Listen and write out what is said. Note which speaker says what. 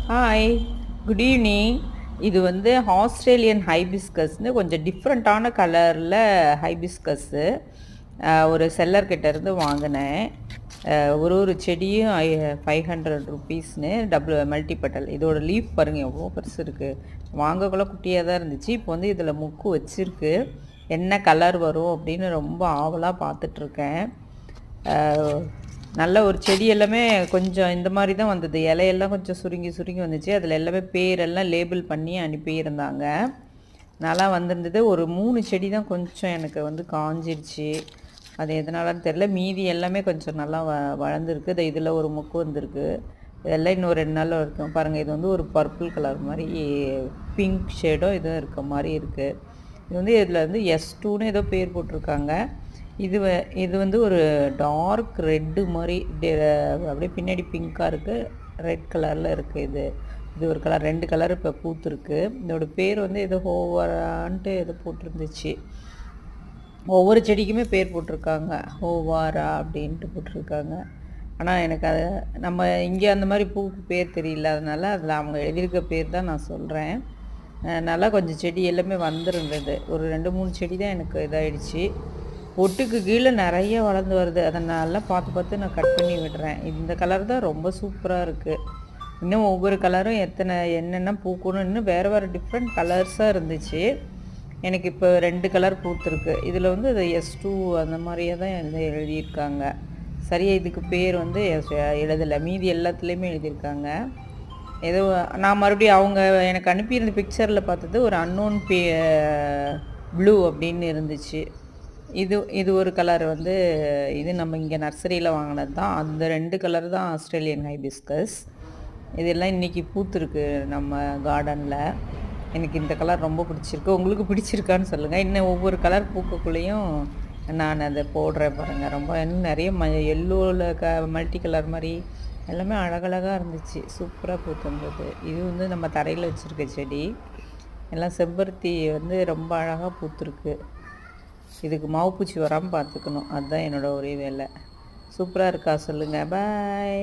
Speaker 1: Hi, good evening. இது வந்து Australian ஹைபிஸ்கஸ்னு கொஞ்சம் டிஃப்ரெண்ட்டான கலரில் ஹைபிஸ்கஸ்ஸு. ஒரு செல்லர்கிட்ட இருந்து வாங்கினேன். ஒரு செடியும் 500 ருபீஸ்னு மல்டிபட்டல். இதோட லீஃப் பாருங்கள் எவ்வளோ பெருசு இருக்குது. வாங்கக்குள்ள குட்டியாக தான் இருந்துச்சு. இப்போ வந்து இதில் முக்கு வச்சுருக்கு. என்ன கலர் வரும் அப்படின்னு ரொம்ப ஆவலாக பார்த்துட்ருக்கேன். நல்ல ஒரு செடி எல்லாமே கொஞ்சம் இந்த மாதிரி தான் வந்தது. இலையெல்லாம் கொஞ்சம் சுருங்கி சுருங்கி வந்துச்சு. அதில் எல்லாமே பேரெல்லாம் லேபிள் பண்ணி அனுப்பியிருந்தாங்க. நல்லா வந்திருந்தது. ஒரு 3 செடி தான் கொஞ்சம் எனக்கு வந்து காஞ்சிருச்சு. அது எதனாலன்னு தெரில. மீதி எல்லாமே கொஞ்சம் நல்லா வளர்ந்துருக்கு. இதில் ஒரு முக்கு வந்திருக்கு. இதெல்லாம் இன்னும் 2 நாளில் இருக்கும் பாருங்கள். இது வந்து ஒரு பர்பிள் கலர் மாதிரி பிங்க் ஷேடும் இதுவும் இருக்க மாதிரி இருக்குது. இது வந்து இதில் வந்து S2ன்னு ஏதோ பேர் போட்டிருக்காங்க. இது வந்து ஒரு டார்க் ரெட்டு மாதிரி அப்படியே பின்னாடி பிங்காக இருக்குது, ரெட் கலரில் இருக்குது. இது ஒரு கலர், 2 கலர் இப்போ பூத்துருக்கு. இதோட பேர் வந்து ஏதோ ஹோவாரான்ட்டு ஏதோ போட்டிருந்துச்சு. ஒவ்வொரு செடிக்குமே பேர் போட்டிருக்காங்க, ஹோவாரா அப்படின்ட்டு போட்டிருக்காங்க. ஆனால் எனக்கு அது நம்ம இங்கே அந்த மாதிரி பூக்கு பேர் தெரியல. அதனால் அதில் அவங்க எழுதியிருக்க பேர் தான் நான் சொல்கிறேன். நல்லா கொஞ்சம் செடி எல்லாமே வந்திருந்தது. ஒரு 2-3 செடி தான் எனக்கு இதாகிடுச்சு. பொட்டுக்கு கீழே நிறைய வளர்ந்து வருது. அதை நல்லா பார்த்து நான் கட் பண்ணி விடுறேன். இந்த கலர் தான் ரொம்ப சூப்பராக இருக்குது. இன்னும் ஒவ்வொரு கலரும் என்னென்ன பூக்கணும், இன்னும் வேறு டிஃப்ரெண்ட் கலர்ஸாக இருந்துச்சு. எனக்கு இப்போ 2 கலர் பூத்துருக்கு. இதில் வந்து அது S2 அந்த மாதிரியே தான் எழுதியிருக்காங்க. சரியாக இதுக்கு பேர் வந்து எழுதலை. மீதி எல்லாத்துலேயுமே எழுதியிருக்காங்க. ஏதோ நான் மறுபடியும் அவங்க எனக்கு அனுப்பியிருந்த பிக்சரில் பார்த்தது ஒரு அன்னோன் ப்ளூ அப்படின்னு இருந்துச்சு. இது ஒரு கலர் வந்து இது நம்ம இங்கே நர்சரியில் வாங்கினது தான். அந்த 2 கலர் தான் ஆஸ்திரேலியன் ஹைபிஸ்கஸ். இதெல்லாம் இன்றைக்கி பூத்துருக்கு நம்ம கார்டனில். எனக்கு இந்த கலர் ரொம்ப பிடிச்சிருக்கு. உங்களுக்கு பிடிச்சிருக்கான்னு சொல்லுங்கள். இன்னும் ஒவ்வொரு கலர் பூக்கக்குள்ளேயும் நான் அதை போடுறேன் பாருங்கள். ரொம்ப இன்னும் நிறைய எல்லோவில் மல்டி கலர் மாதிரி எல்லாமே அழகழகாக இருந்துச்சு. சூப்பராக பூத்துருந்தது. இது வந்து நம்ம தரையில் வச்சுருக்க செடி. எல்லாம் செம்பருத்தி வந்து ரொம்ப அழகாக பூத்துருக்கு. இதுக்கு மாவுப்பூச்சி வராமல் பார்த்துக்கணும். அதுதான் என்னோடய ஒரே வேலை. சூப்பராக இருக்கா சொல்லுங்கள். பாய்.